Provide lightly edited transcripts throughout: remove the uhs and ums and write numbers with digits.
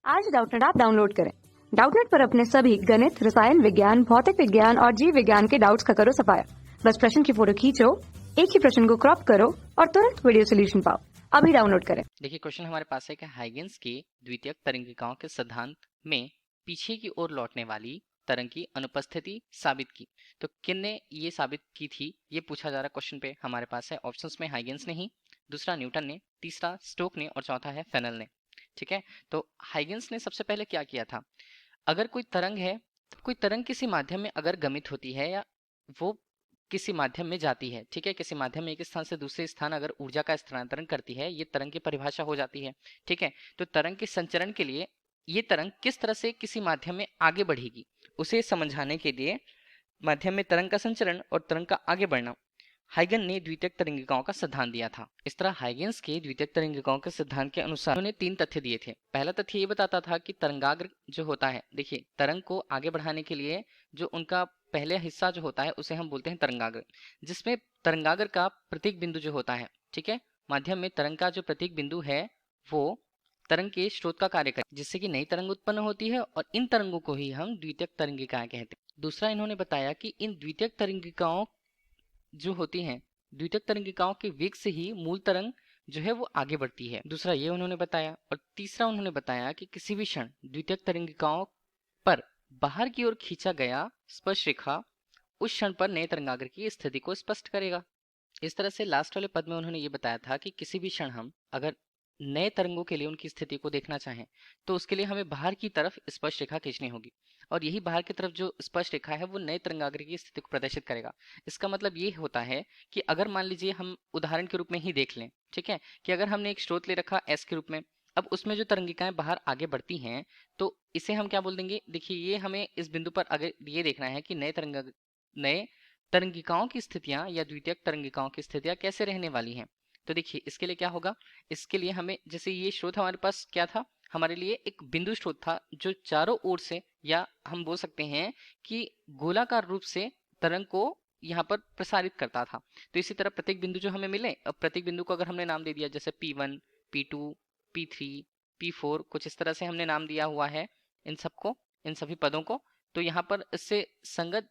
आज Doubtnut app download करें। Doubtnut पर अपने सभी गणित, रसायन विज्ञान, भौतिक विज्ञान और जीव विज्ञान के डाउट्स का करो सफाया। बस प्रश्न की फोटो खींचो, एक ही प्रश्न को क्रॉप करो और तुरंत वीडियो सोल्यूशन पाओ। अभी डाउनलोड करें। देखिए क्वेश्चन हमारे पास है कि हाइगेंस के द्वितीयक तरंगिकाओं के सिद्धांत में पीछे की ओर लौटने वाली तरंग की अनुपस्थिति साबित की। तो किसने ये साबित की थी, ये पूछा जा रहा क्वेश्चन पे। हमारे पास है ऑप्शंस में हाइगेंस ने ही, दूसरा न्यूटन ने, तीसरा स्टोक ने और चौथा है फेनल ने। ठीक है, तो हाइगेंस ने सबसे पहले क्या किया था, अगर कोई तरंग है, कोई तरंग किसी माध्यम में अगर गमित होती है या वो किसी माध्यम में जाती है, ठीक है, किसी माध्यम में एक स्थान से दूसरे स्थान अगर ऊर्जा का स्थानांतरण करती है, ये तरंग की परिभाषा हो जाती है। ठीक है, तो तरंग के संचरण के लिए ये तरंग किस तरह से किसी माध्यम में आगे बढ़ेगी, उसे समझाने के लिए माध्यम में तरंग का संचरण और तरंग का आगे बढ़ना हाइगन ने द्वितीयक तरंगिकाओं का सिद्धांत दिया था। इस तरह हाइगेंस के द्वितीयक तरंगिकाओं के सिद्धांत के अनुसार उन्होंने 3 तथ्य दिए थे। पहला तथ्य ये बताता था कि तरंगाग्र जो होता है, देखिए तरंग को आगे बढ़ाने के लिए जो उनका पहले हिस्सा जो होता है उसे हम बोलते हैं तरंगाग्र, जिसमें तरंगाग्र का प्रतीक बिंदु जो होता है, ठीक है, माध्यम में तरंग का जो प्रतीक बिंदु है वो तरंग के स्रोत का कार्य करे, जिससे कि नई तरंग उत्पन्न होती है और इन तरंगों को ही हम द्वितीयक तरंगिकाएं कहते हैं। दूसरा इन्होंने बताया कि इन द्वितीयक तरंगिकाओं जो होती हैं, द्वितीयक तरंगिकाओं के वेग से ही मूल तरंग जो है वो आगे बढ़ती है। दूसरा ये उन्होंने बताया। और तीसरा उन्होंने बताया कि किसी भी क्षण द्वितीयक तरंगिकाओं पर बाहर की ओर खींचा गया स्पर्श रेखा उस क्षण पर नए तरंगाग्र की स्थिति को स्पष्ट करेगा। इस तरह से लास्ट वाले पद में उन्होंने ये बताया था कि किसी भी क्षण हम अगर नए तरंगों के लिए उनकी स्थिति को देखना चाहें तो उसके लिए हमें बाहर की तरफ स्पर्श रेखा खींचनी होगी, और यही बाहर की तरफ जो स्पर्श रेखा है वो नए तरंगाग्र की स्थिति को प्रदर्शित करेगा। इसका मतलब ये होता है कि अगर मान लीजिए हम उदाहरण के रूप में ही देख लें, ठीक है, कि अगर हमने एक स्रोत ले रखा एस के रूप में, अब उसमें जो तरंगिकाएं बाहर आगे बढ़ती हैं तो इसे हम क्या बोल देंगे, देखिए ये हमें इस बिंदु पर अगर ये देखना है कि नए तरंगिकाओं की स्थितियां या द्वितीयक तरंगिकाओं की स्थितियां कैसे रहने वाली हैं। तो देखिए इसके लिए क्या होगा, इसके लिए हमें, जैसे ये स्रोत हमारे पास क्या था, हमारे लिए एक बिंदु स्रोत था जो चारों ओर से, या हम बोल सकते हैं कि गोलाकार रूप से तरंग को यहाँ पर प्रसारित करता था। तो इसी तरह प्रत्येक बिंदु जो हमें मिले, अब प्रत्येक बिंदु को अगर हमने नाम दे दिया, जैसे P1, P2, P3, P4, कुछ इस तरह से हमने नाम दिया हुआ है इन सबको, इन सभी पदों को, तो यहाँ पर इससे संगत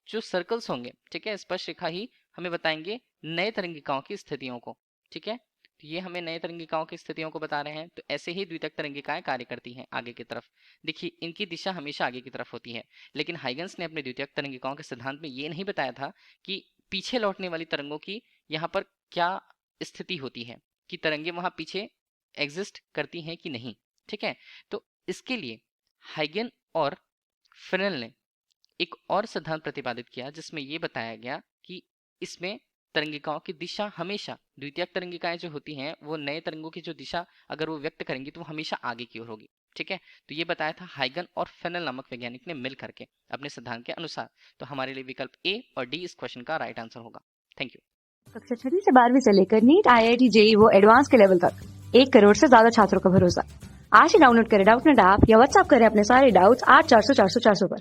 जो सर्कल्स होंगे, ठीक है, स्पर्श रेखा ही हमें बताएंगे नए तरंगिकाओं की स्थितियों को। ठीक है, तो ये हमें नए तरंगिकाओं की स्थितियों को बता रहे हैं। तो ऐसे ही द्वितीयक तरंगिकाएं कार्य करती हैं आगे की तरफ। देखिए इनकी दिशा हमेशा आगे की तरफ होती है, लेकिन हाइगेंस ने अपने द्वितीयक तरंगिकाओं के सिद्धांत में ये नहीं बताया था कि पीछे लौटने वाली तरंगों की यहाँ पर क्या स्थिति होती है, कि तरंगे वहां पीछे एग्जिस्ट करती हैं कि नहीं। ठीक है, तो इसके लिए हाइगेन और फ्रेनेल ने एक और सिद्धांत प्रतिपादित किया जिसमें यह बताया गया कि इसमें तरंगिकाओं की दिशा हमेशा, द्वितीयक तरंगिकाएं जो होती हैं वो नए तरंगों की जो दिशा अगर वो व्यक्त करेंगी तो वो हमेशा आगे की ओर होगी। ठीक है, तो ये बताया था हाइगन और फेनल नामक वैज्ञानिक ने मिल करके अपने सिद्धांत के अनुसार। तो हमारे लिए विकल्प ए और डी इस क्वेश्चन का राइट आंसर होगा। Thank you. कक्षा 6 से 12वीं से लेकर नीट, IIT, JEE वो एडवांस के लेवल तक 1 करोड़ से ज्यादा छात्रों का भरोसा। आज ही डाउनलोड करें डाउटनेट ऐप या व्हाट्सएप करें अपने सारे डाउट्स 8400 400 400 पर।